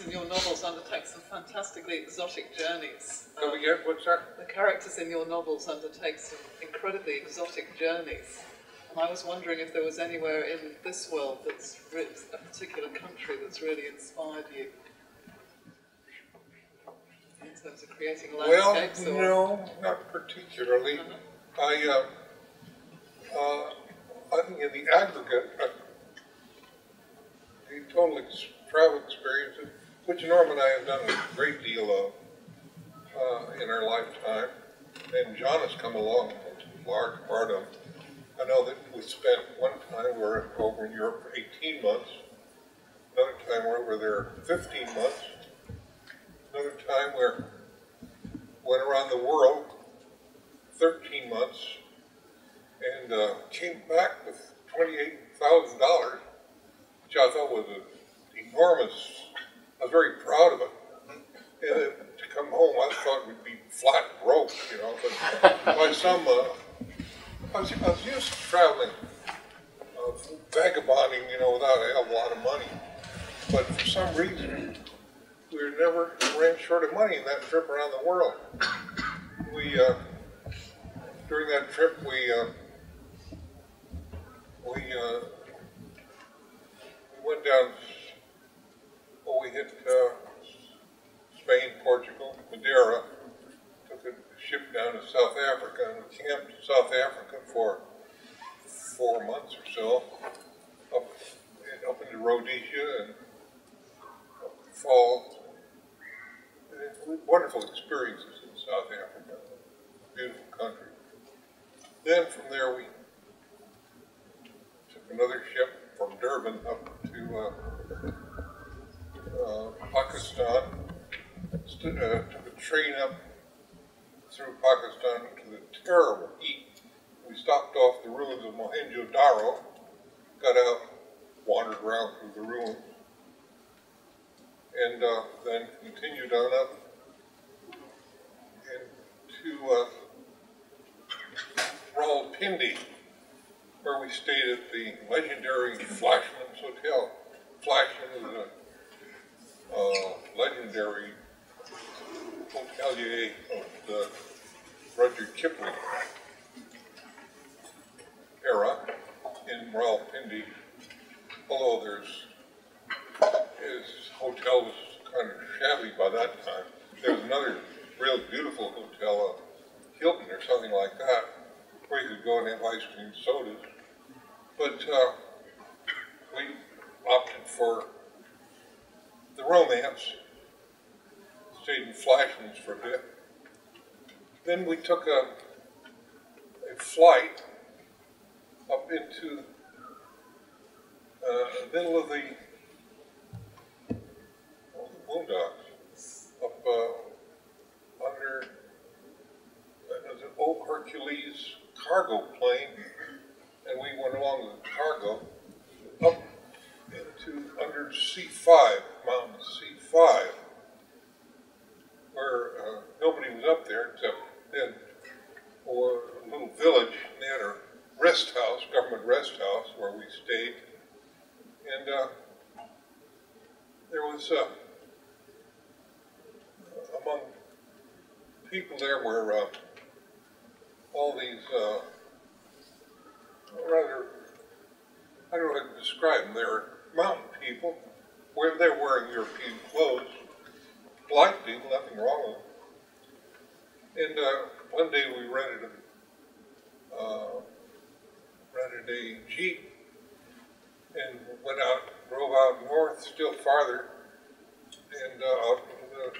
characters in your novels undertake some fantastically exotic journeys. Come again? What's that? The characters in your novels undertake some incredibly exotic journeys. And I was wondering if there was anywhere in this world that's a particular country that's really inspired you in terms of creating landscapes. Well, no, not particularly. I think in the aggregate, the total travel experiences, which Norma and I have done a great deal of in our lifetime, and John has come along a large part of. I know that we spent one time we were over in Europe for 18 months, another time we were over there 15 months, another time we went around the world 13 months, and came back with $28,000, which I thought was an enormous. I was very proud of it. And to come home, I thought we'd be flat broke, you know. But by some, I was used to traveling, vagabonding, you know, without a hell of a lot of money. But for some reason, we never ran short of money in that trip around the world. We during that trip, we went down. Well, we hit Spain, Portugal, Madeira. Took a ship down to South Africa, and we camped in South Africa for 4 months or so, up into Rhodesia and fall. Wonderful experiences in South Africa. Beautiful country. Then from there we took another ship from Durban up to Pakistan. Took a train up through Pakistan to the terrible heat. We stopped off the ruins of Mohenjo-Daro, got out, wandered around through the ruins, and then continued on up to Rawalpindi, where we stayed at the legendary Flashman's Hotel. Flashman is a legendary hotelier of the Rudyard Kipling era in Rawalpindi, although his hotel was kind of shabby by that time. There was another real beautiful hotel, Hilton or something like that, where you could go and have ice cream sodas. But we opted for the romance, stayed in Flashman's for a bit. Then we took a flight up into the middle of the boondocks, up under an old Hercules cargo plane, and we went along with the cargo up into under C5, Mountain C5, where nobody was up there except then or a little village, and they had a rest house, government rest house, where we stayed, and there was among people there were all these rather, I don't know how to describe them. They were mountain people, where they're wearing European clothes, polite people, nothing wrong with them. And one day we rented a Jeep and went out, drove out north, still farther, and out into the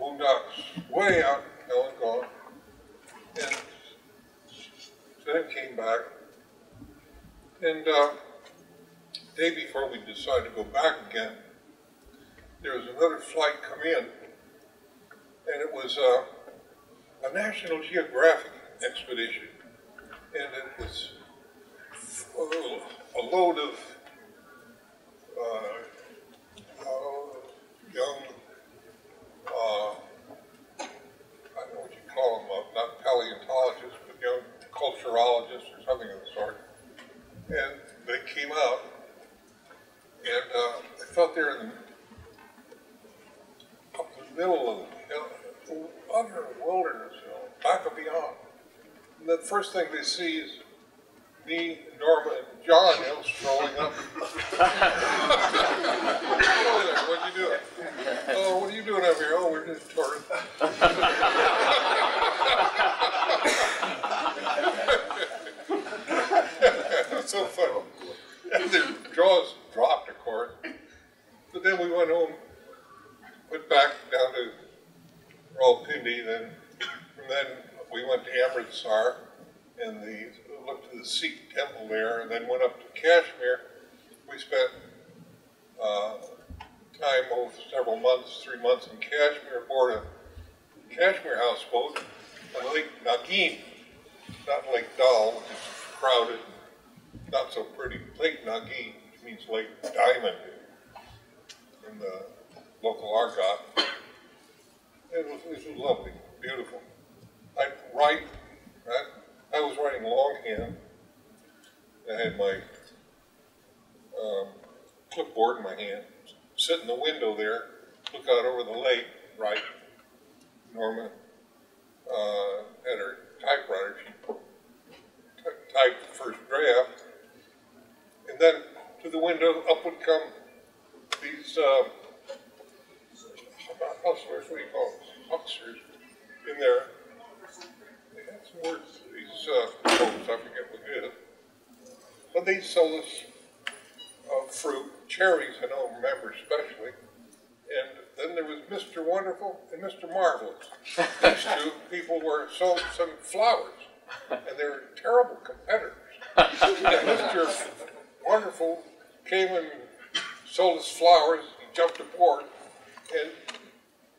boondocks, way out in Elton, and then came back. And day before we decided to go back again, there was another flight come in, and it was a National Geographic expedition, and it was a load of young, I don't know what you call them, not paleontologists, but young culturologists or something of the sort. And they came out, and they felt they were in And the first thing they see is me, Norma, and John strolling up. Hello there, what you doing? Oh, what are you doing up here? Oh, we're just tourists. So funny. And the jaws dropped, of course. But then we went home, went back down to Rawalpindi, then from then we went to Amritsar and looked to the Sikh temple there, and then went up to Kashmir. We spent time over several months, 3 months in Kashmir, aboard a Kashmir houseboat on Lake Nagin, not Lake Dal, which is crowded, not so pretty. Lake Nagin, which means Lake Diamond in the local argot. It was lovely, beautiful. I was writing longhand. I had my clipboard in my hand, sit in the window there, look out over the lake, write. Norma had her typewriter. She typed the first draft, and then to the window, up would come these hustlers, what do you call them? Hucksters in there. They had some words, these folks, I forget what it is. But they sold us fruit, cherries, I don't remember especially. And then there was Mr. Wonderful and Mr. Marvelous. These two people sold some flowers, and they were terrible competitors. And Mr. Wonderful came and sold us flowers. He jumped aboard, and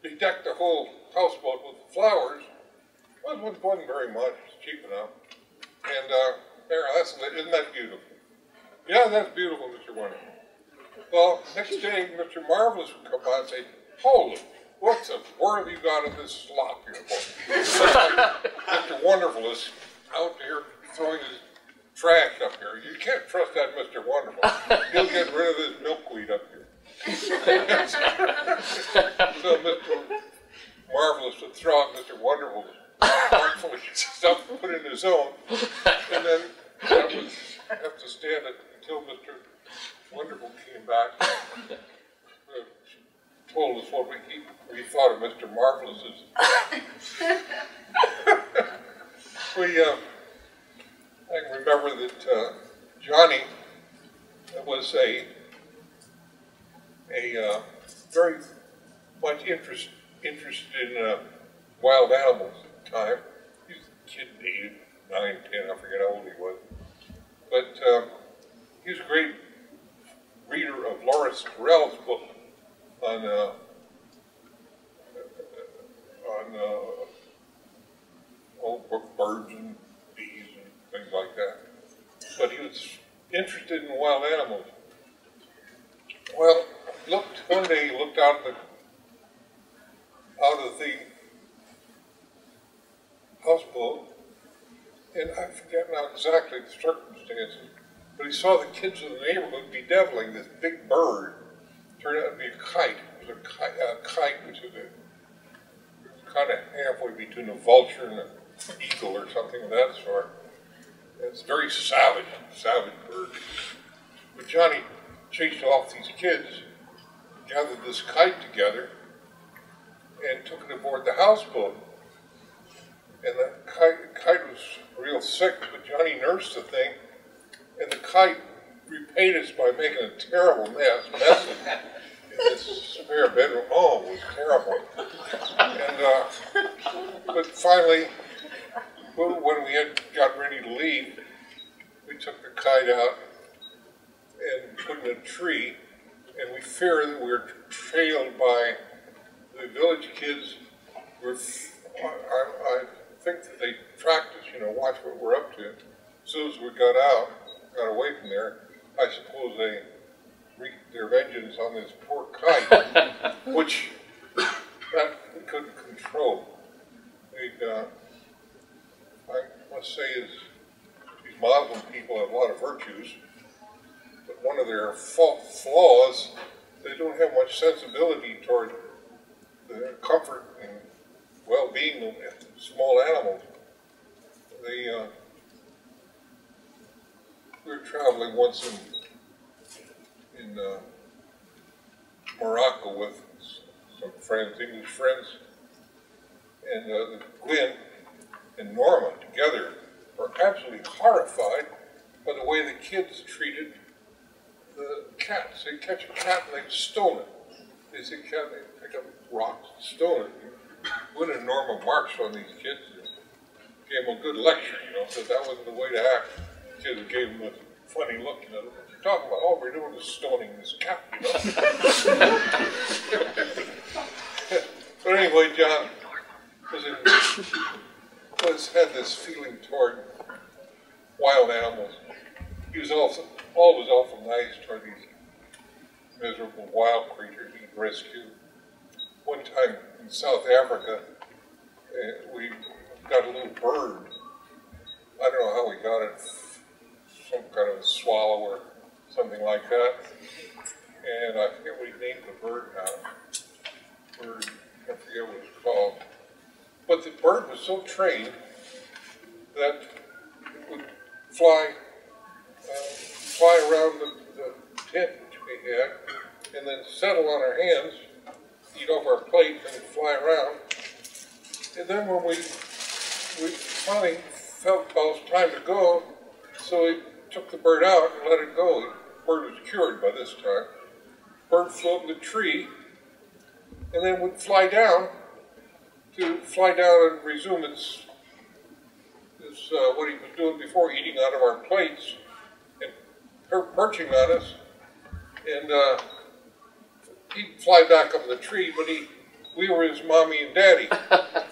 he decked the whole houseboat with flowers. It wasn't very much, it's cheap enough. And isn't that beautiful? Yeah, that's beautiful, Mr. Wonderful. Well, next day, Mr. Marvelous would come by and say, holy, where have you got in this slop here, boy? Mr. Wonderful is out there throwing his trash up here. You can't trust that Mr. Wonderful. He'll get rid of this milkweed up here. So Mr. Marvelous would throw out Mr. Wonderful's artful stuff and put in his own, and then I would have to stand it until Mr. Wonderful came back and told us what we thought of Mr. Marvelous's. I can remember that Johnny was a very much interested in wild animals at the time. He was a kid, 8, 9, 10, I forget how old he was. But he was a great reader of Lawrence Terrell's book on birds and bees and things like that. But he was interested in wild animals. Well, one day he looked out of the houseboat, and I forget now exactly the circumstances, but he saw the kids in the neighborhood bedeviling this big bird. Turned out to be a kite. It was a kite, which is kind of halfway between a vulture and an eagle or something of that sort. It's a very savage bird. But Johnny chased off these kids, gathered this kite together, and took it aboard the houseboat. And the kite was real sick, but Johnny nursed the thing, and the kite repaid us by making a terrible mess in this spare bedroom. Oh, it was terrible. And but finally, when we had got ready to leave, we took the kite out and put it in a tree, and we feared that we were trailed by the village kids. I think that they tracked us, watch what we're up to. As soon as we got away from there, I suppose they wreaked their vengeance on this poor kite, which that we couldn't control. I must say these Muslim people have a lot of virtues, but one of their flaws, they don't have much sensibility toward the comfort and well-being of small animals. we were traveling once in Morocco with some friends, English friends, and Glenn and Norma together were absolutely horrified by the way the kids treated the cats. They'd catch a cat and they'd stone it. They said, cat, they'd pick up rocks and stone it. Glenn and Norma marched on these kids and gave them a good lecture, said that wasn't the way to act. The kids gave them a funny look, what you talking about? All we're doing is stoning this cat, But anyway, John had this feeling toward wild animals. He was also always awful nice toward these miserable wild creatures he'd rescued. One time in South Africa, we got a little bird. I don't know how we got it, some kind of a swallow or something like that. And I forget what he named the bird now. Bird, I forget what it's called. But the bird was so trained that it would fly around the tent which we had, and then settle on our hands, eat off our plate, and fly around. And then when we finally felt it was time to go, so we took the bird out and let it go. The bird was cured by this time. The bird flew up in the tree, and then would fly down and resume its what he was doing before, eating out of our plates and perching on us. And he'd fly back up the tree, but we were his mommy and daddy,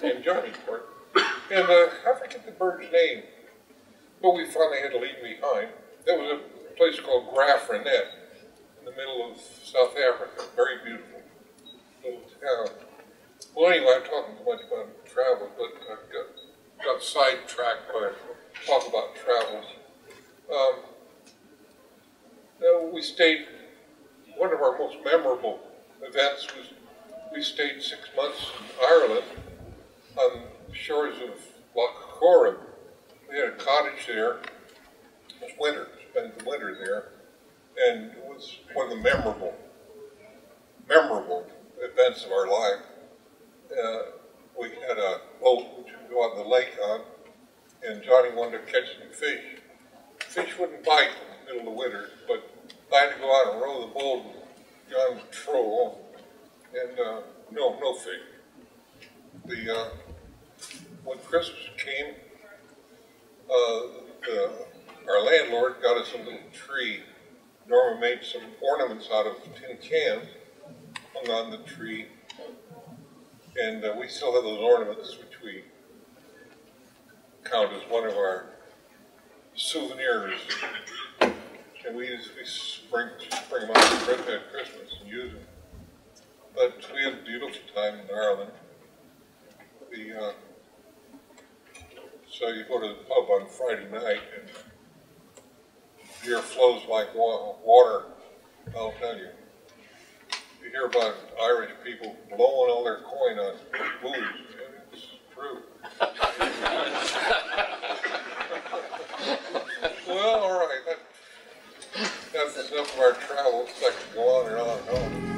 and Johnny, of course. And I forget the bird's name, but we finally had to leave him behind. There was a place called Graafrenet in the middle of South Africa, very beautiful little town. Well, anyway, I'm talking too much about travel, but I got sidetracked by talk about travels. We stayed, one of our most memorable events was we stayed 6 months in Ireland on the shores of Loch Corrib. We had a cottage there. It was winter, spent the winter there, and it was one of the memorable events of our life. We had a boat which would go out in the lake on, and Johnny wanted to catch some fish. Fish wouldn't bite in the middle of the winter, but I had to go out and row the boat with John's troll, and no fish. When Christmas came, our landlord got us a little tree. Norma made some ornaments out of tin cans, hung on the tree, and we still have those ornaments, which we count as one of our souvenirs. And we bring them out at Christmas and use them. But we had a beautiful time in Ireland. So you go to the pub on Friday night, and beer flows like water. I'll tell you. You hear about Irish people blowing all their coin on booze, and it's true. Well, all right. That's enough of our travels. I could go on and on and on.